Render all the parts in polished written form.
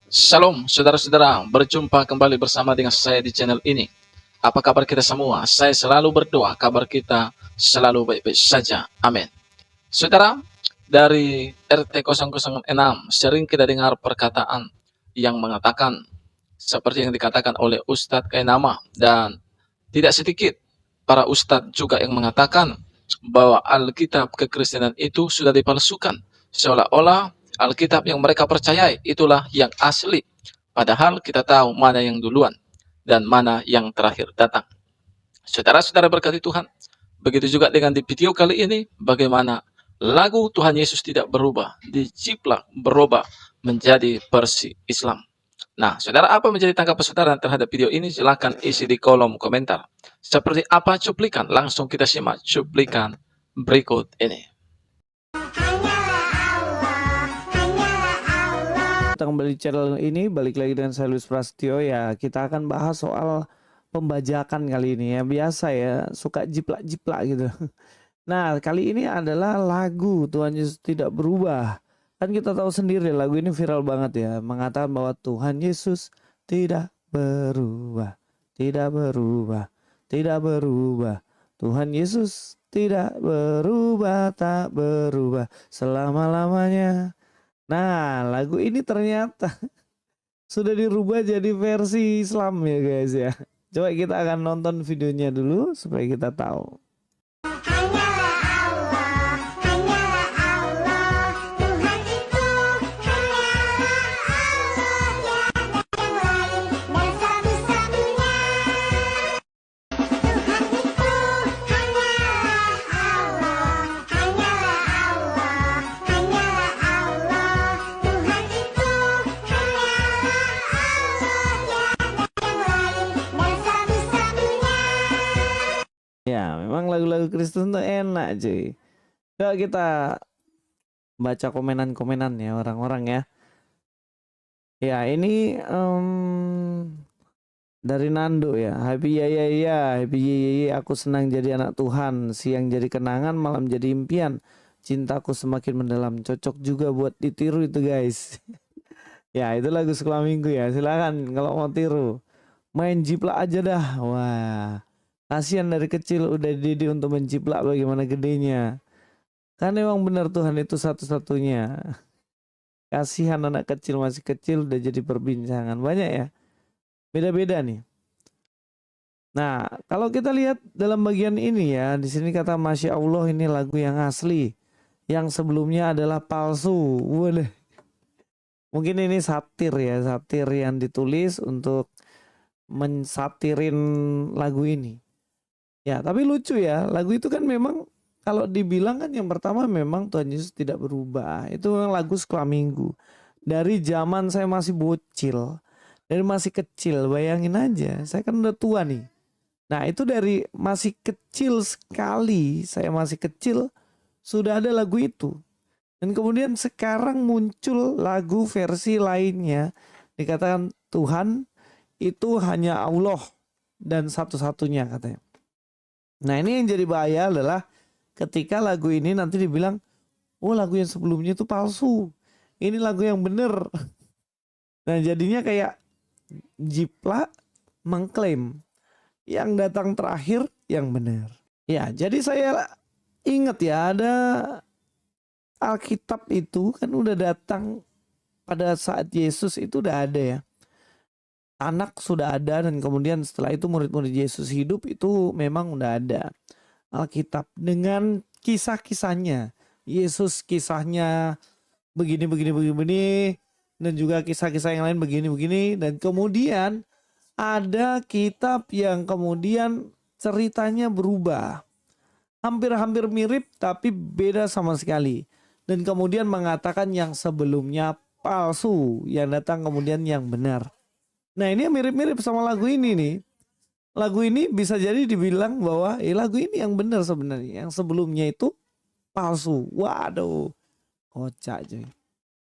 Shalom saudara-saudara, berjumpa kembali bersama dengan saya di channel ini. Apa kabar kita semua? Saya selalu berdoa kabar kita selalu baik-baik saja. Amin. Saudara, dari RT 006 sering kita dengar perkataan yang mengatakan seperti yang dikatakan oleh Ustadz Kainama, dan tidak sedikit para ustadz juga yang mengatakan bahwa Alkitab kekristenan itu sudah dipalsukan, seolah-olah Alkitab yang mereka percayai itulah yang asli, padahal kita tahu mana yang duluan dan mana yang terakhir datang. Saudara-saudara berkati Tuhan, begitu juga dengan di video kali ini, bagaimana lagu Tuhan Yesus tidak berubah diciplak berubah menjadi versi Islam. Nah, saudara, apa menjadi tanggapan saudara terhadap video ini? Silahkan isi di kolom komentar. Seperti apa cuplikan? Langsung kita simak cuplikan berikut ini. Kita kembali di channel ini, balik lagi dengan saya Luis Prasetyo ya. Kita akan bahas soal pembajakan kali ini ya. Biasa ya, suka jiplak-jiplak gitu. Nah, kali ini adalah lagu Tuhan Yesus Tidak Berubah. Kan kita tahu sendiri lagu ini viral banget ya, mengatakan bahwa Tuhan Yesus tidak berubah, tidak berubah, tidak berubah. Tuhan Yesus tidak berubah, tak berubah selama-lamanya. Nah, lagu ini ternyata sudah dirubah jadi versi Islam ya guys ya. Coba kita akan nonton videonya dulu supaya kita tahu. Ya, memang lagu-lagu Kristen tuh enak cuy. Coba kita baca komenan-komenan ya orang-orang ya. Ya ini dari Nando ya. Happy ya, happy ya, aku senang jadi anak Tuhan. Siang jadi kenangan, malam jadi impian. Cintaku semakin mendalam. Cocok juga buat ditiru itu guys. Ya itu lagu sekolah minggu ya. Silakan kalau mau tiru. Main jiplak aja dah. Wah. Kasihan dari kecil udah dididik untuk menjiplak bagaimana gedenya. Kan emang benar Tuhan itu satu-satunya. Kasihan anak kecil masih kecil udah jadi perbincangan. Banyak ya. Beda-beda nih. Nah, kalau kita lihat dalam bagian ini ya, di sini kata Masya Allah ini lagu yang asli. Yang sebelumnya adalah palsu. Waduh. Mungkin ini satir ya, satir yang ditulis untuk mensatirin lagu ini. Ya, tapi lucu ya, lagu itu kan memang kalau dibilang kan yang pertama memang Tuhan Yesus tidak berubah. Itu memang lagu sekolah minggu. Dari zaman saya masih bocil, dari masih kecil, bayangin aja, saya kan udah tua nih. Nah itu dari masih kecil sekali, saya masih kecil, sudah ada lagu itu. Dan kemudian sekarang muncul lagu versi lainnya, dikatakan Tuhan itu hanya Allah dan satu-satunya katanya. Nah ini yang jadi bahaya adalah ketika lagu ini nanti dibilang, oh lagu yang sebelumnya itu palsu, ini lagu yang bener. Nah jadinya kayak jiplak mengklaim yang datang terakhir yang benar. Ya jadi saya ingat ya ada Alkitab itu kan udah datang pada saat Yesus itu udah ada ya. Anak sudah ada dan kemudian setelah itu murid-murid Yesus hidup itu memang udah ada Alkitab dengan kisah-kisahnya. Yesus kisahnya begini dan juga kisah-kisah yang lain begini dan kemudian ada kitab yang kemudian ceritanya berubah. Hampir-hampir mirip tapi beda sama sekali. Dan kemudian mengatakan yang sebelumnya palsu, yang datang kemudian yang benar. Nah ini mirip-mirip sama lagu ini nih. Lagu ini bisa jadi dibilang bahwa lagu ini yang benar sebenarnya. Yang sebelumnya itu palsu. Waduh. Kocak cuy.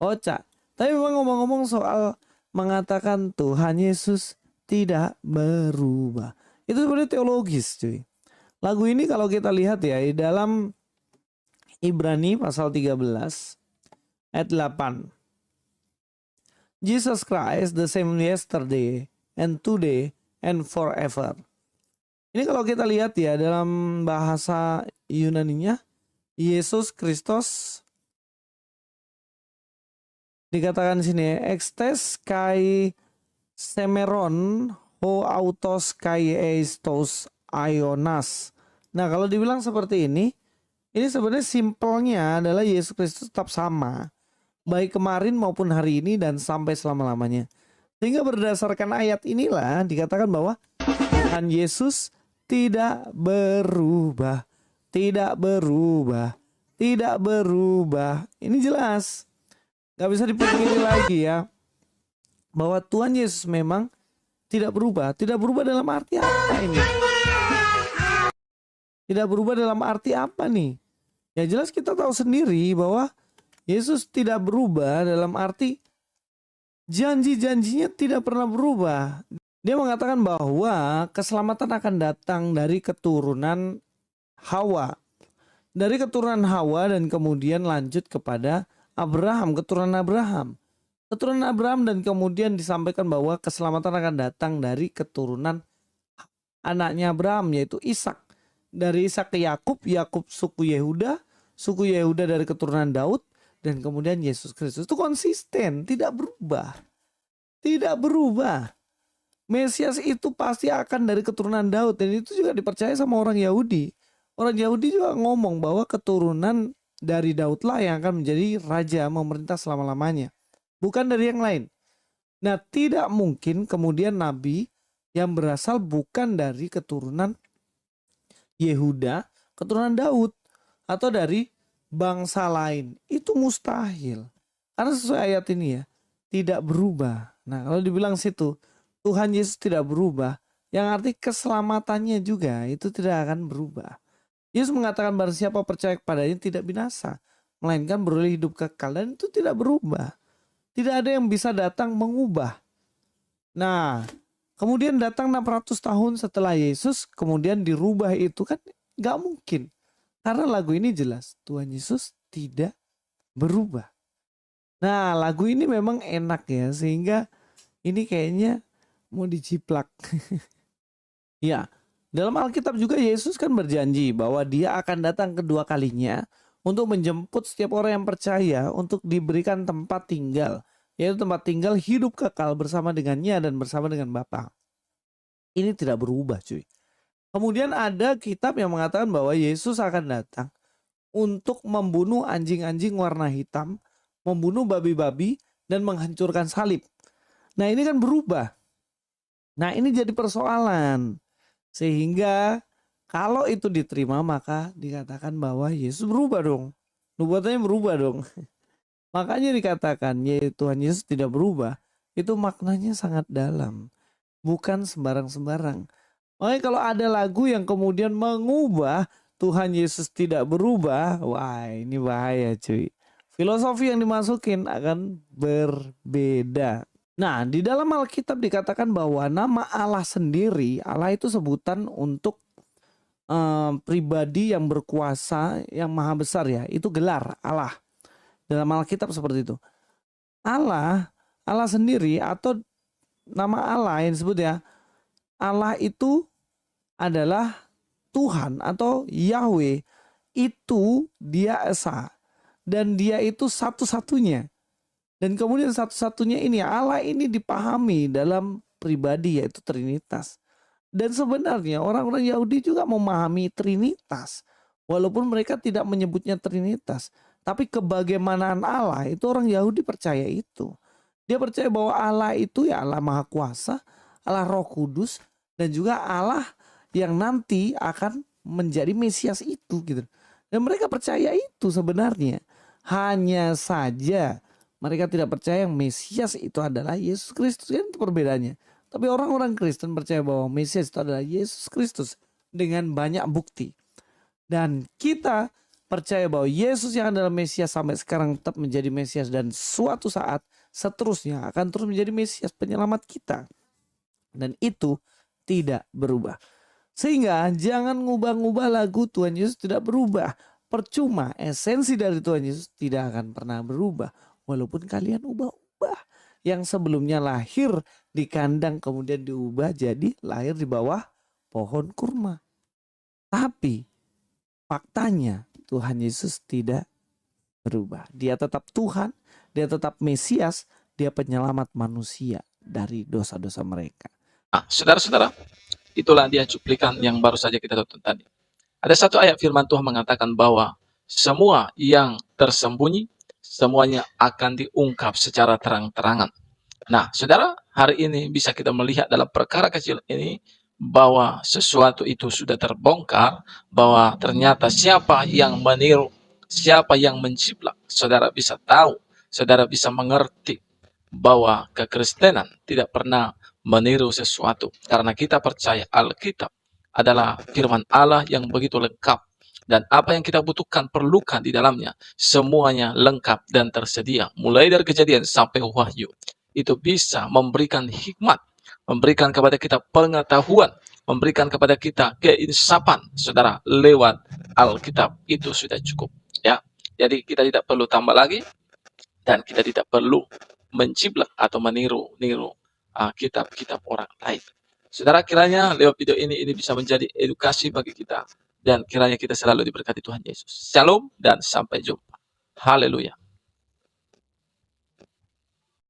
Kocak. Tapi memang ngomong-ngomong soal mengatakan Tuhan Yesus tidak berubah. Itu sebenarnya teologis cuy. Lagu ini kalau kita lihat ya di dalam Ibrani pasal 13 ayat 8. Jesus Christ the same yesterday and today and forever. Ini kalau kita lihat ya dalam bahasa Yunaninya, Yesus Kristus dikatakan di sini ekstes kai semeron ho autos kai eistos ionas. Nah, kalau dibilang seperti ini sebenarnya simpelnya adalah Yesus Kristus tetap sama, baik kemarin maupun hari ini dan sampai selama-lamanya. Sehingga berdasarkan ayat inilah dikatakan bahwa Tuhan Yesus tidak berubah, tidak berubah, tidak berubah. Ini jelas, gak bisa dipungkiri lagi ya, bahwa Tuhan Yesus memang tidak berubah. Tidak berubah dalam arti apa ini? Tidak berubah dalam arti apa nih? Ya jelas kita tahu sendiri bahwa Yesus tidak berubah dalam arti janji-janjinya tidak pernah berubah. Dia mengatakan bahwa keselamatan akan datang dari keturunan Hawa. Dari keturunan Hawa dan kemudian lanjut kepada Abraham, keturunan Abraham. Keturunan Abraham dan kemudian disampaikan bahwa keselamatan akan datang dari keturunan anaknya Abraham yaitu Ishak. Dari Ishak ke Yakub, Yakub suku Yehuda dari keturunan Daud dan kemudian Yesus Kristus. Itu konsisten, tidak berubah. Tidak berubah. Mesias itu pasti akan dari keturunan Daud dan itu juga dipercaya sama orang Yahudi. Orang Yahudi juga ngomong bahwa keturunan dari Daudlah yang akan menjadi raja memerintah selama-lamanya. Bukan dari yang lain. Nah, tidak mungkin kemudian nabi yang berasal bukan dari keturunan Yehuda, keturunan Daud atau dari bangsa lain. Itu mustahil. Karena sesuai ayat ini ya, tidak berubah. Nah, kalau dibilang situ Tuhan Yesus tidak berubah, yang arti keselamatannya juga itu tidak akan berubah. Yesus mengatakan barang siapa percaya kepadanya tidak binasa, melainkan beroleh hidup kekal, dan itu tidak berubah. Tidak ada yang bisa datang mengubah. Nah, kemudian datang 600 tahun setelah Yesus, kemudian dirubah itu kan gak mungkin. Karena lagu ini jelas, Tuhan Yesus tidak berubah. Nah, lagu ini memang enak ya, sehingga ini kayaknya mau diciplak. Ya, dalam Alkitab juga Yesus kan berjanji bahwa dia akan datang kedua kalinya untuk menjemput setiap orang yang percaya untuk diberikan tempat tinggal, yaitu tempat tinggal hidup kekal bersama dengannya dan bersama dengan Bapa. Ini tidak berubah cuy. Kemudian ada kitab yang mengatakan bahwa Yesus akan datang untuk membunuh anjing-anjing warna hitam, membunuh babi-babi dan menghancurkan salib. Nah, ini kan berubah. Nah, ini jadi persoalan. Sehingga kalau itu diterima maka dikatakan bahwa Yesus berubah dong. Nubuatannya berubah dong. Makanya dikatakan Tuhan Yesus tidak berubah. Itu maknanya sangat dalam. Bukan sembarang-sembarang. Makanya kalau ada lagu yang kemudian mengubah Tuhan Yesus tidak berubah, wah ini bahaya cuy. Filosofi yang dimasukin akan berbeda. Nah, di dalam Alkitab dikatakan bahwa nama Allah sendiri, Allah itu sebutan untuk pribadi yang berkuasa, yang maha besar ya. Itu gelar Allah. Dalam Alkitab seperti itu. Allah sendiri atau nama Allah yang disebut ya, Allah itu adalah Tuhan atau Yahweh. Itu dia Esa. Dan dia itu satu-satunya. Dan kemudian satu-satunya ini Allah ini dipahami dalam pribadi yaitu Trinitas. Dan sebenarnya orang-orang Yahudi juga memahami Trinitas. Walaupun mereka tidak menyebutnya Trinitas. Tapi kebagaimanaan Allah itu orang Yahudi percaya itu. Dia percaya bahwa Allah itu ya Allah Maha Kuasa, Allah Roh Kudus, dan juga Allah yang nanti akan menjadi Mesias itu gitu. Dan mereka percaya itu sebenarnya. Hanya saja mereka tidak percaya yang Mesias itu adalah Yesus Kristus, kan itu perbedaannya. Tapi orang-orang Kristen percaya bahwa Mesias itu adalah Yesus Kristus dengan banyak bukti. Dan kita percaya bahwa Yesus yang adalah Mesias sampai sekarang tetap menjadi Mesias dan suatu saat seterusnya akan terus menjadi Mesias penyelamat kita. Dan itu tidak berubah. Sehingga jangan ngubah-ngubah lagu Tuhan Yesus tidak berubah. Percuma, esensi dari Tuhan Yesus tidak akan pernah berubah. Walaupun kalian ubah-ubah. yang sebelumnya lahir di kandang kemudian diubah jadi lahir di bawah pohon kurma. Tapi faktanya Tuhan Yesus tidak berubah. Dia tetap Tuhan, dia tetap Mesias, dia penyelamat manusia dari dosa-dosa mereka. Nah, saudara-saudara, itulah dia cuplikan yang baru saja kita tonton tadi. Ada satu ayat firman Tuhan mengatakan bahwa semua yang tersembunyi, semuanya akan diungkap secara terang-terangan. Nah, saudara, hari ini bisa kita melihat dalam perkara kecil ini bahwa sesuatu itu sudah terbongkar, bahwa ternyata siapa yang meniru, siapa yang menciplak. Saudara bisa tahu, saudara bisa mengerti bahwa kekristenan tidak pernah meniru sesuatu, karena kita percaya Alkitab adalah firman Allah yang begitu lengkap, dan apa yang kita butuhkan perlukan di dalamnya semuanya lengkap dan tersedia, mulai dari Kejadian sampai Wahyu. Itu bisa memberikan hikmat, memberikan kepada kita pengetahuan, memberikan kepada kita keinsapan, saudara, lewat Alkitab. Itu sudah cukup, ya. Jadi kita tidak perlu tambah lagi, dan kita tidak perlu menciplak atau meniru-niru kitab-kitab orang lain. Saudara, kiranya lewat video ini bisa menjadi edukasi bagi kita, dan kiranya kita selalu diberkati Tuhan Yesus. Shalom dan sampai jumpa. Haleluya.